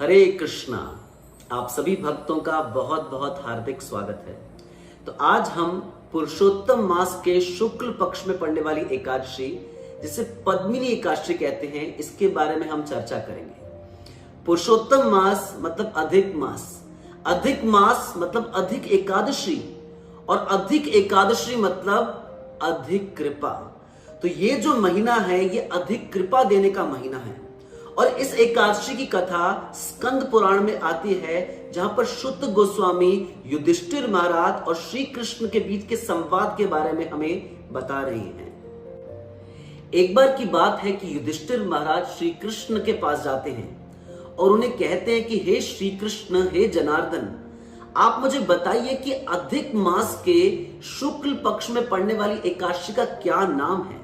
हरे कृष्णा। आप सभी भक्तों का बहुत बहुत हार्दिक स्वागत है। तो आज हम पुरुषोत्तम मास के शुक्ल पक्ष में पड़ने वाली एकादशी, जिसे पद्मिनी एकादशी कहते हैं, इसके बारे में हम चर्चा करेंगे। पुरुषोत्तम मास मतलब अधिक मास, अधिक मास मतलब अधिक एकादशी, और अधिक एकादशी मतलब अधिक कृपा। तो ये जो महीना है ये अधिक कृपा देने का महीना है। और इस एकादशी की कथा स्कंद पुराण में आती है, जहां पर शुद्ध गोस्वामी युधिष्ठिर महाराज और श्री कृष्ण के बीच के संवाद के बारे में हमें बता रहे हैं। एक बार की बात है कि युधिष्ठिर महाराज श्री कृष्ण के पास जाते हैं और उन्हें कहते हैं कि हे श्री कृष्ण, हे जनार्दन, आप मुझे बताइए कि अधिक मास के शुक्ल पक्ष में पड़ने वाली एकादशी का क्या नाम है।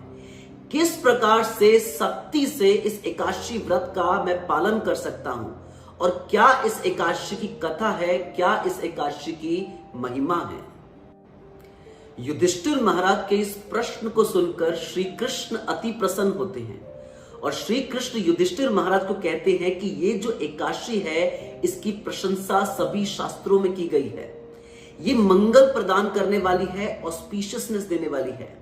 किस प्रकार से सख्ती से इस एकादशी व्रत का मैं पालन कर सकता हूं, और क्या इस एकादशी की कथा है, क्या इस एकादशी की महिमा है। युधिष्ठिर महाराज के इस प्रश्न को सुनकर श्री कृष्ण अति प्रसन्न होते हैं और श्री कृष्ण युधिष्ठिर महाराज को कहते हैं कि ये जो एकादशी है इसकी प्रशंसा सभी शास्त्रों में की गई है। ये मंगल प्रदान करने वाली है, ऑस्पिशियसनेस देने वाली है।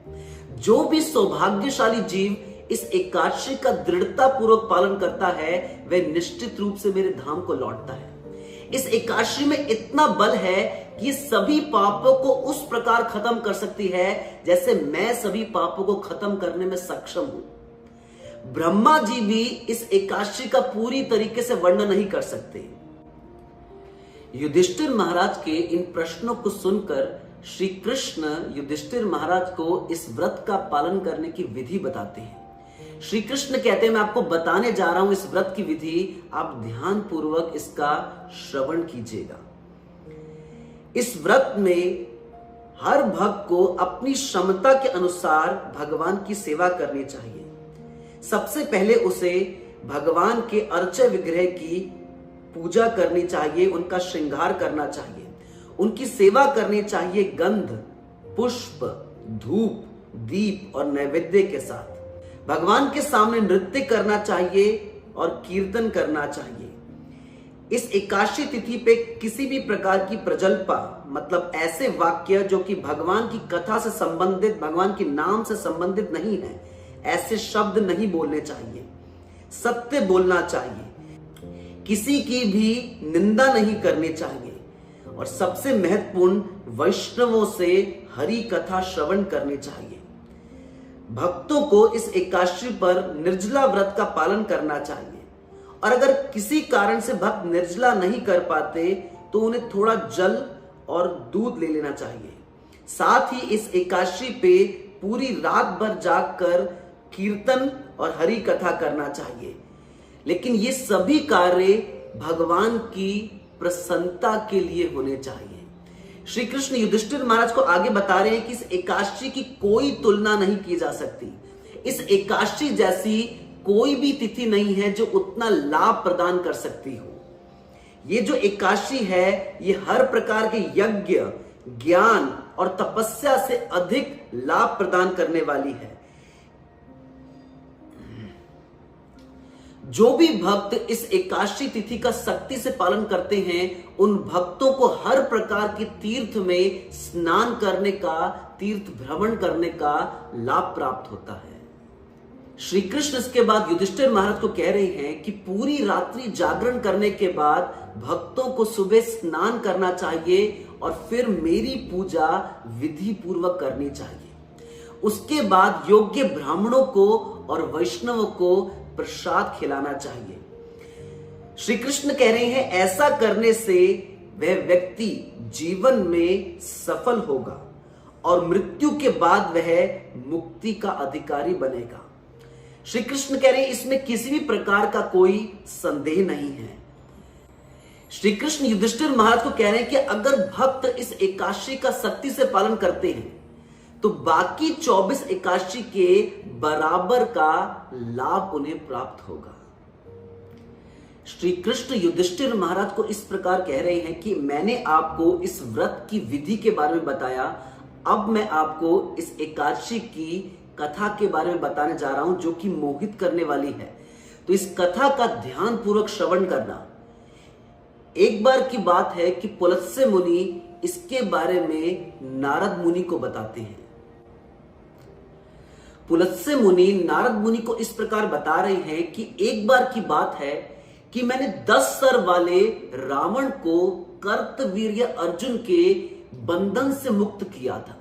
जो भी सौभाग्यशाली जीव इस एकादशी का दृढ़ता पूर्वक पालन करता है वह निश्चित रूप से मेरे धाम को लौटता है। इस एकादशी में इतना बल है कि सभी पापों को उस प्रकार खत्म कर सकती है जैसे मैं सभी पापों को खत्म करने में सक्षम हूं। ब्रह्मा जी भी इस एकादशी का पूरी तरीके से वर्णन नहीं कर सकते। युधिष्ठिर महाराज के इन प्रश्नों को सुनकर श्री कृष्ण युधिष्ठिर महाराज को इस व्रत का पालन करने की विधि बताते हैं। श्री कृष्ण कहते हैं, मैं आपको बताने जा रहा हूं इस व्रत की विधि, आप ध्यान पूर्वक इसका श्रवण कीजिएगा। इस व्रत में हर भक्त को अपनी क्षमता के अनुसार भगवान की सेवा करनी चाहिए। सबसे पहले उसे भगवान के अर्चा विग्रह की पूजा करनी चाहिए, उनका श्रृंगार करना चाहिए, उनकी सेवा करनी चाहिए गंध, पुष्प, धूप, दीप और नैवेद्य के साथ। भगवान के सामने नृत्य करना चाहिए और कीर्तन करना चाहिए। इस एकादशी तिथि पे किसी भी प्रकार की प्रजल्पा मतलब ऐसे वाक्य जो कि भगवान की कथा से संबंधित, भगवान के नाम से संबंधित नहीं है, ऐसे शब्द नहीं बोलने चाहिए। सत्य बोलना चाहिए, किसी की भी निंदा नहीं करनी चाहिए, और सबसे महत्वपूर्ण वैष्णवों से हरि कथा श्रवण करनी चाहिए। भक्तों को इस एकादशी पर निर्जला व्रत का पालन करना चाहिए, और अगर किसी कारण से भक्त निर्जला नहीं कर पाते तो उन्हें थोड़ा जल और दूध ले लेना चाहिए। साथ ही इस एकादशी पे पूरी रात भर जागकर कीर्तन और हरि कथा करना चाहिए। लेकिन ये सभी कार्य भगवान की प्रसन्नता के लिए होने चाहिए। श्री कृष्ण युधिष्ठिर महाराज को आगे बता रहे हैं कि इस एकादशी की कोई तुलना नहीं की जा सकती। इस एकादशी जैसी कोई भी तिथि नहीं है जो उतना लाभ प्रदान कर सकती हो। ये जो एकादशी है ये हर प्रकार के यज्ञ, ज्ञान और तपस्या से अधिक लाभ प्रदान करने वाली है। जो भी भक्त इस एकादशी तिथि का सख्ती से पालन करते हैं उन भक्तों को हर प्रकार के तीर्थ में स्नान करने का, तीर्थ भ्रमण करने का लाभ प्राप्त होता है। श्री कृष्ण इसके बाद युधिष्ठिर महाराज को कह रहे हैं कि पूरी रात्रि जागरण करने के बाद भक्तों को सुबह स्नान करना चाहिए और फिर मेरी पूजा विधि पूर्वक करनी चाहिए। उसके बाद योग्य ब्राह्मणों को और वैष्णवों को प्रसाद खिलाना चाहिए। श्री कृष्ण कह रहे हैं ऐसा करने से वह व्यक्ति जीवन में सफल होगा और मृत्यु के बाद वह मुक्ति का अधिकारी बनेगा। श्री कृष्ण कह रहे हैं इसमें किसी भी प्रकार का कोई संदेह नहीं है। श्री कृष्ण युधिष्ठिर महाराज को कह रहे हैं कि अगर भक्त इस एकादशी का सख्ती से पालन करते हैं तो बाकी 24 एकादशी के बराबर का लाभ उन्हें प्राप्त होगा। श्री कृष्ण युधिष्ठिर महाराज को इस प्रकार कह रहे हैं कि मैंने आपको इस व्रत की विधि के बारे में बताया, अब मैं आपको इस एकादशी की कथा के बारे में बताने जा रहा हूं जो कि मोहित करने वाली है। तो इस कथा का ध्यान पूर्वक श्रवण करना। एक बार की बात है कि पुलत्स्य मुनि इसके बारे में नारद मुनि को बताते हैं। पुलत्स्य मुनि नारद मुनि को इस प्रकार बता रहे हैं कि एक बार की बात है कि मैंने 10 सर वाले रावण को कर्तवीर्य अर्जुन के बंधन से मुक्त किया था।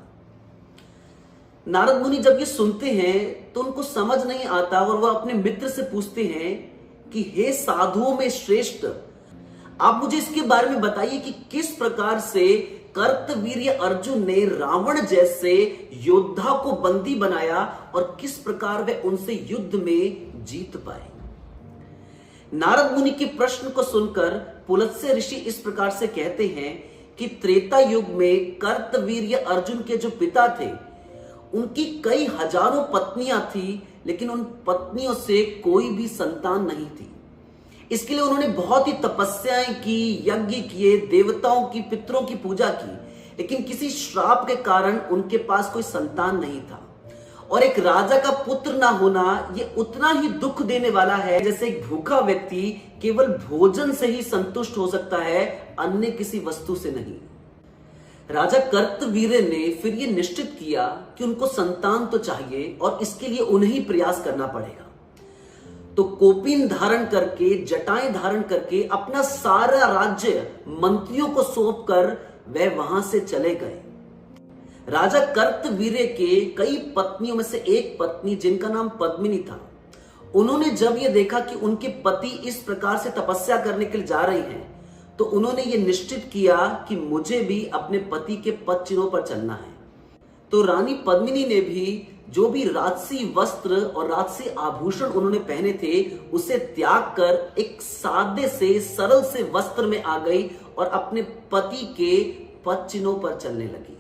नारद मुनि जब ये सुनते हैं तो उनको समझ नहीं आता और वह अपने मित्र से पूछते हैं कि हे साधुओं में श्रेष्ठ, आप मुझे इसके बारे में बताइए कि किस प्रकार से कर्तवीर्य अर्जुन ने रावण जैसे योद्धा को बंदी बनाया और किस प्रकार वे उनसे युद्ध में जीत पाए। नारद मुनि के प्रश्न को सुनकर पुलत्स्य ऋषि इस प्रकार से कहते हैं कि त्रेता युग में कर्तवीर्य अर्जुन के जो पिता थे उनकी कई हजारों पत्नियां थी, लेकिन उन पत्नियों से कोई भी संतान नहीं थी। इसके लिए उन्होंने बहुत ही तपस्याएं की, यज्ञ किए, देवताओं की, पितरों की पूजा की, लेकिन किसी श्राप के कारण उनके पास कोई संतान नहीं था। और एक राजा का पुत्र ना होना ये उतना ही दुख देने वाला है जैसे एक भूखा व्यक्ति केवल भोजन से ही संतुष्ट हो सकता है, अन्य किसी वस्तु से नहीं। राजा कर्तवीर्य ने फिर ये निश्चित किया कि उनको संतान तो चाहिए और इसके लिए उन्हें ही प्रयास करना पड़ेगा। तो कोपीन धारण करके, जटाएं धारण करके अपना सारा राज्य मंत्रियों को सौंपकर वह वहां से चले गए। राजा कर्तवीर्य के कई पत्नियों में से एक पत्नी जिनका नाम पद्मिनी था, उन्होंने जब यह देखा कि उनके पति इस प्रकार से तपस्या करने के लिए जा रहे हैं तो उन्होंने ये निश्चित किया कि मुझे भी अपने पति के पद चिन्हों पर चलना है। तो रानी पद्मिनी ने भी जो भी राजसी वस्त्र और राजसी आभूषण उन्होंने पहने थे उसे त्याग कर एक सादे से सरल से वस्त्र में आ गई और अपने पति के पद चिन्हों पर चलने लगी।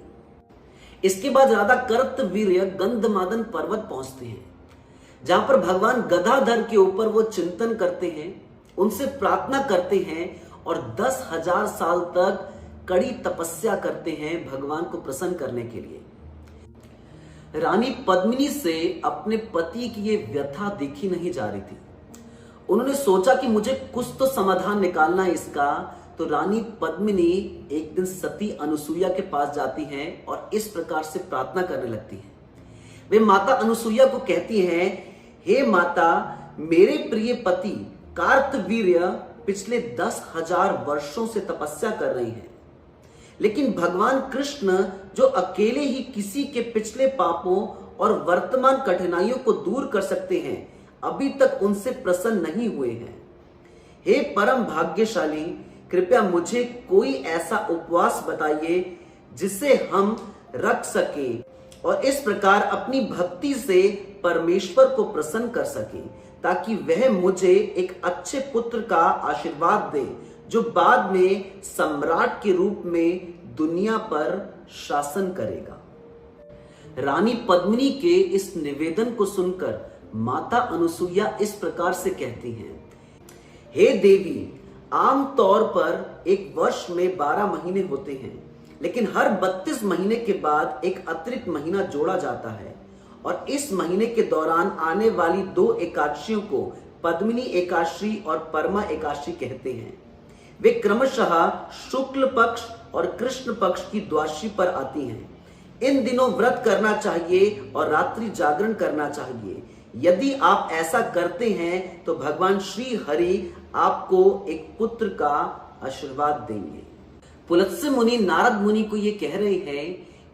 इसके बाद राजा कर्तवीर्य गंधमादन पर्वत पहुंचते हैं, जहां पर भगवान गदाधर के ऊपर वो चिंतन करते हैं, उनसे प्रार्थना करते हैं और 10,000 साल तक कड़ी तपस्या करते हैं भगवान को प्रसन्न करने के लिए। रानी पद्मिनी से अपने पति की ये व्यथा देखी नहीं जा रही थी। उन्होंने सोचा कि मुझे कुछ तो समाधान निकालना है इसका। तो रानी पद्मिनी एक दिन सती अनुसुईया के पास जाती हैं और इस प्रकार से प्रार्थना करने लगती हैं। वे माता अनुसुईया को कहती हैं, हे माता, मेरे प्रिय पति कार्तवीर्य पिछले 10,000 वर्षों से तपस्या कर रही हैं, लेकिन भगवान कृष्ण जो अकेले ही किसी के पिछले पापों और वर्तमान कठिनाइयों को दूर कर सकते हैं, अभी तक उनसे प्रसन्न नहीं हुए हैं। हे परम भाग्यशाली, कृपया मुझे कोई ऐसा उपवास बताइए जिसे हम रख सके और इस प्रकार अपनी भक्ति से परमेश्वर को प्रसन्न कर सके, ताकि वह मुझे एक अच्छे पुत्र का आशीर्वाद दे जो बाद में सम्राट के रूप में दुनिया पर शासन करेगा। रानी पद्मिनी के इस निवेदन को सुनकर माता अनुसुईया इस प्रकार से कहती हैं, हे देवी, आमतौर पर एक वर्ष में 12 महीने होते हैं, लेकिन हर 32 महीने के बाद एक अतिरिक्त महीना जोड़ा जाता है और इस महीने के दौरान आने वाली 2 एकादशियों को पद्मिनी एकादशी और परमा एकादशी कहते हैं। वे क्रमशः शुक्ल पक्ष और कृष्ण पक्ष की द्वादशी पर आती हैं। इन दिनों व्रत करना चाहिए और रात्रि जागरण करना चाहिए। यदि आप ऐसा करते हैं तो भगवान श्री हरि आपको एक पुत्र का आशीर्वाद देंगे। पुलत्स्य मुनि नारद मुनि को यह कह रहे हैं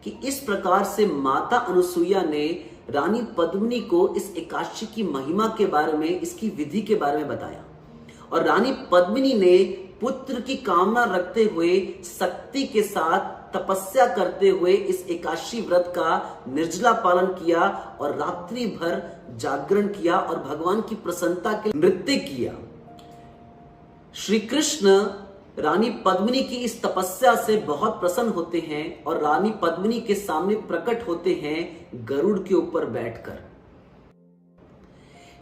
कि इस प्रकार से माता अनुसुईया ने रानी पद्मिनी को इस एकादशी की महिमा के बारे में, इसकी विधि के बारे में बताया और रानी पद्मिनी ने पुत्र की कामना रखते हुए शक्ति के साथ तपस्या करते हुए इस एकादशी व्रत का निर्जला पालन किया और रात्रि भर जागरण किया और भगवान की प्रसन्नता के नृत्य किया। श्री कृष्ण रानी पद्मिनी की इस तपस्या से बहुत प्रसन्न होते हैं और रानी पद्मिनी के सामने प्रकट होते हैं गरुड़ के ऊपर बैठकर।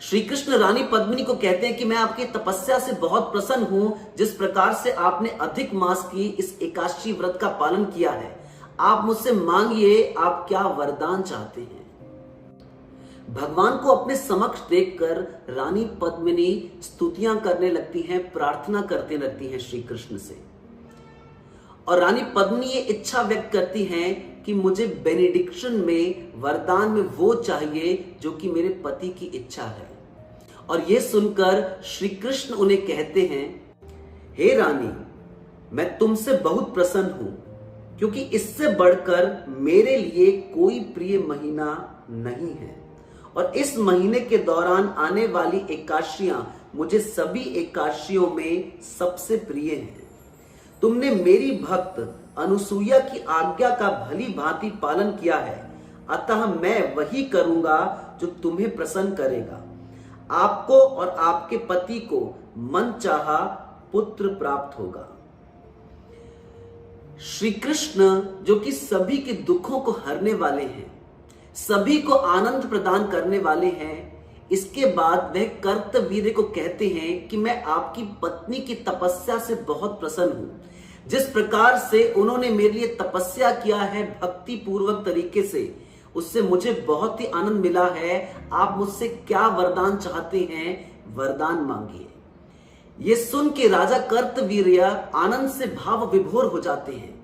श्री कृष्ण रानी पद्मिनी को कहते हैं कि मैं आपकी तपस्या से बहुत प्रसन्न हूं, जिस प्रकार से आपने अधिक मास की इस एकादशी व्रत का पालन किया है। आप मुझसे मांगिए, आप क्या वरदान चाहते हैं। भगवान को अपने समक्ष देखकर रानी पद्मिनी स्तुतियां करने लगती हैं, प्रार्थना करते लगती हैं श्री कृष्ण से। और रानी पद्मिनी ये इच्छा व्यक्त करती हैं कि मुझे बेनेडिक्शन में, वरदान में वो चाहिए जो कि मेरे पति की इच्छा है। और ये सुनकर श्री कृष्ण उन्हें कहते हैं, हे रानी, मैं तुमसे बहुत प्रसन्न हूं, क्योंकि इससे बढ़कर मेरे लिए कोई प्रिय महीना नहीं है। और इस महीने के दौरान आने वाली एकादशियां मुझे सभी एकादशियों में सबसे प्रिय हैं। तुमने मेरी भक्त अनुसुईया की आज्ञा का भली भांति पालन किया है, अतः मैं वही करूंगा जो तुम्हें प्रसन्न करेगा। आपको और आपके पति को मनचाहा पुत्र प्राप्त होगा। श्री कृष्ण जो कि सभी के दुखों को हरने वाले हैं, सभी को आनंद प्रदान करने वाले हैं, इसके बाद वह कर्तवीर्य को कहते हैं कि मैं आपकी पत्नी की तपस्या से बहुत प्रसन्न हूं। जिस प्रकार से उन्होंने मेरे लिए तपस्या किया है भक्ति पूर्वक तरीके से, उससे मुझे बहुत ही आनंद मिला है। आप मुझसे क्या वरदान चाहते हैं, वरदान मांगिए। ये सुन के राजा कर्तवीर्य आनंद से भाव विभोर हो जाते हैं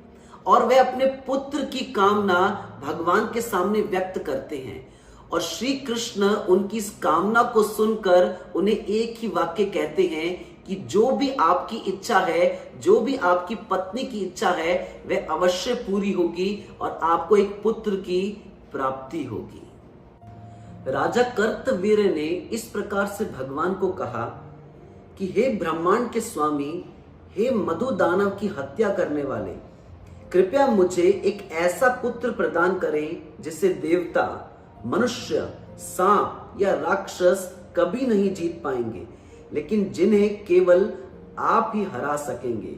और वे अपने पुत्र की कामना भगवान के सामने व्यक्त करते हैं। और श्री कृष्ण उनकी इस कामना को सुनकर उन्हें एक ही वाक्य कहते हैं कि जो भी आपकी इच्छा है, जो भी आपकी पत्नी की इच्छा है, वह अवश्य पूरी होगी और आपको एक पुत्र की प्राप्ति होगी। राजा कर्तवीर्य ने इस प्रकार से भगवान को कहा कि हे ब्रह्मांड के स्वामी, हे मधु दानव की हत्या करने वाले, कृपया मुझे एक ऐसा पुत्र प्रदान करें जिसे देवता, मनुष्य, सांप या राक्षस कभी नहीं जीत पाएंगे, लेकिन जिन्हें केवल आप ही हरा सकेंगे।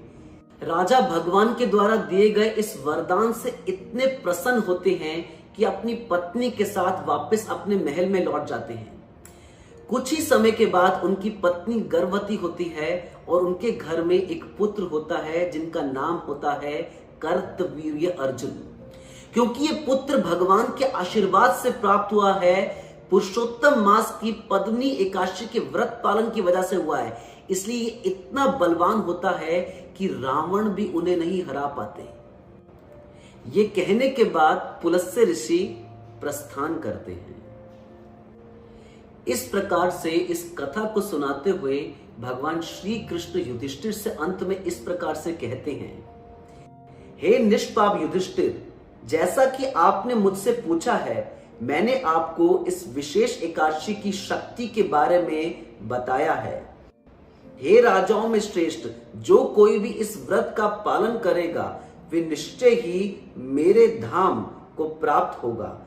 राजा भगवान के द्वारा दिए गए इस वरदान से इतने प्रसन्न होते हैं कि अपनी पत्नी के साथ वापस अपने महल में लौट जाते हैं। कुछ ही समय के बाद उनकी पत्नी गर्भवती होती है और उनके घर में एक पुत्र होता है जिनका नाम होता है कर्तवीर्य अर्जुन। क्योंकि ये पुत्र भगवान के आशीर्वाद से प्राप्त हुआ है, पुरुषोत्तम मास की पद्मिनी एकादशी के व्रत पालन की वजह से हुआ है, इसलिए ये इतना बलवान होता है कि रावण भी उन्हें नहीं हरा पाते। ये कहने के बाद पुलस्त्य ऋषि प्रस्थान करते हैं। इस प्रकार से इस कथा को सुनाते हुए भगवान श्री कृष्ण युधिष्ठिर से अंत में इस प्रकार से कहते हैं, हे निष्पाप युधिष्ठिर, जैसा कि आपने मुझसे पूछा है, मैंने आपको इस विशेष एकादशी की शक्ति के बारे में बताया है। हे राजाओं में श्रेष्ठ, जो कोई भी इस व्रत का पालन करेगा वे निश्चय ही मेरे धाम को प्राप्त होगा।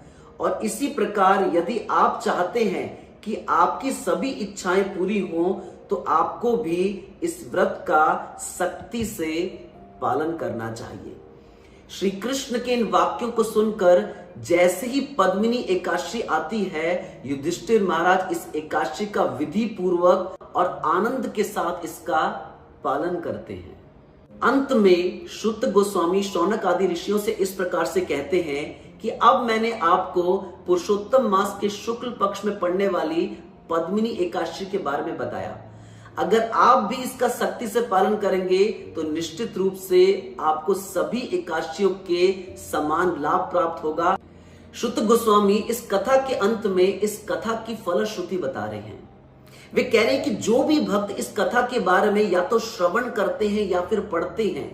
और इसी प्रकार यदि आप चाहते हैं कि आपकी सभी इच्छाएं पूरी हों, तो आपको भी इस व्रत का सख्ती से पालन करना चाहिए। श्री कृष्ण के इन वाक्यों को सुनकर जैसे ही पद्मिनी एकादशी आती है, युधिष्ठिर महाराज इस एकादशी का विधि पूर्वक और आनंद के साथ इसका पालन करते हैं। अंत में शुत गोस्वामी शौनक आदि ऋषियों से इस प्रकार से कहते हैं कि अब मैंने आपको पुरुषोत्तम मास के शुक्ल पक्ष में पड़ने वाली पद्मिनी एकादशी के बारे में बताया। अगर आप भी इसका सख्ती से पालन करेंगे तो निश्चित रूप से आपको सभी एकादशियों के समान लाभ प्राप्त होगा। शुत गोस्वामी इस कथा के अंत में इस कथा की फलश्रुति बता रहे हैं। वे कह रहे हैं कि जो भी भक्त इस कथा के बारे में या तो श्रवण करते हैं या फिर पढ़ते हैं,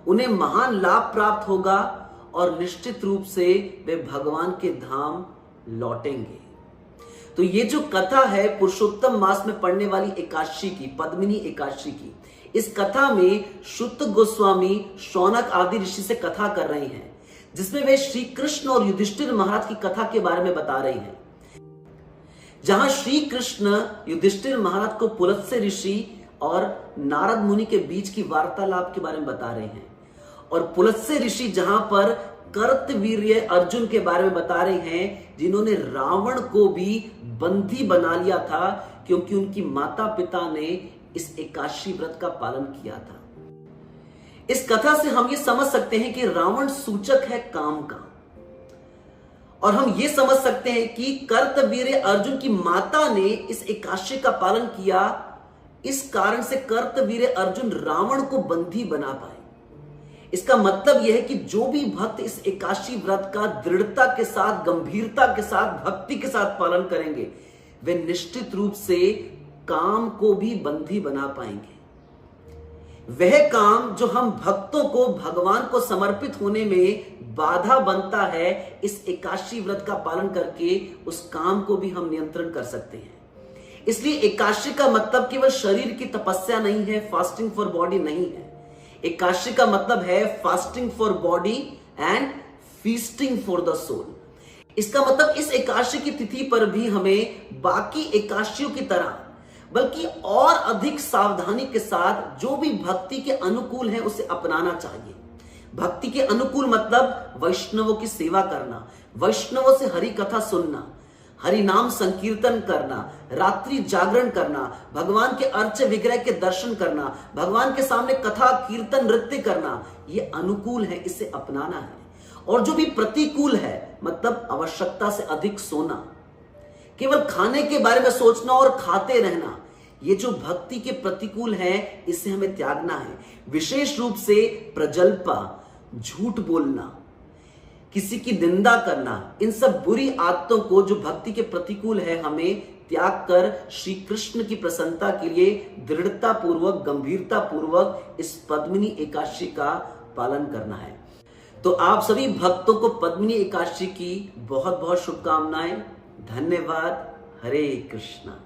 उन्हें महान लाभ प्राप्त होगा और निश्चित रूप से वे भगवान के धाम लौटेंगे। तो ये जो कथा है पुरुषोत्तम मास में पड़ने वाली एकादशी की, पद्मिनी एकादशी की, इस कथा में शुत गोस्वामी शौनक आदि ऋषि से कथा कर रहे हैं, जिसमें वे श्री कृष्ण और युधिष्ठिर महाराज की कथा के बारे में बता रहे हैं। जहां श्री कृष्ण युधिष्ठिर महाराज को पुलस्त्य ऋषि और नारद मुनि के बीच की वार्तालाप के बारे में बता रहे हैं, और पुलस्त्य ऋषि जहां पर कर्तवीर्य अर्जुन के बारे में बता रहे हैं, जिन्होंने रावण को भी बंदी बना लिया था क्योंकि उनकी माता पिता ने इस एकादशी व्रत का पालन किया था। इस कथा से हम ये समझ सकते हैं कि रावण सूचक है काम का, और हम ये समझ सकते हैं कि कर्तवीर्य अर्जुन की माता ने इस एकादशी का पालन किया, इस कारण से कर्तवीर्य अर्जुन रावण को बंदी बना पाए। इसका मतलब यह है कि जो भी भक्त इस एकादशी व्रत का दृढ़ता के साथ, गंभीरता के साथ, भक्ति के साथ पालन करेंगे, वे निश्चित रूप से काम को भी बंदी बना पाएंगे। वह काम जो हम भक्तों को भगवान को समर्पित होने में बाधा बनता है, इस एकादशी व्रत का पालन करके उस काम को भी हम नियंत्रण कर सकते हैं। इसलिए एकादशी का मतलब केवल शरीर की तपस्या नहीं है, फास्टिंग फॉर बॉडी नहीं है। एकादशी का मतलब है fasting for body and feasting for the soul. इसका मतलब इस एकादशी की तिथि पर भी हमें बाकी एकादशियों की तरह बल्कि और अधिक सावधानी के साथ जो भी भक्ति के अनुकूल है उसे अपनाना चाहिए। भक्ति के अनुकूल मतलब वैष्णवों की सेवा करना, वैष्णवों से हरि कथा सुनना, हरि नाम संकीर्तन करना, रात्रि जागरण करना, भगवान के अर्च विग्रह के दर्शन करना, भगवान के सामने कथा कीर्तन नृत्य करना, ये अनुकूल है, इसे अपनाना है। और जो भी प्रतिकूल है मतलब आवश्यकता से अधिक सोना, केवल खाने के बारे में सोचना और खाते रहना, ये जो भक्ति के प्रतिकूल है इसे हमें त्यागना है। विशेष रूप से प्रजल्पा, झूठ बोलना, किसी की निंदा करना, इन सब बुरी आदतों को जो भक्ति के प्रतिकूल है हमें त्याग कर श्री कृष्ण की प्रसन्नता के लिए दृढ़ता पूर्वक, गंभीरता पूर्वक इस पद्मिनी एकादशी का पालन करना है। तो आप सभी भक्तों को पद्मिनी एकादशी की बहुत बहुत शुभकामनाएं। धन्यवाद। हरे कृष्णा।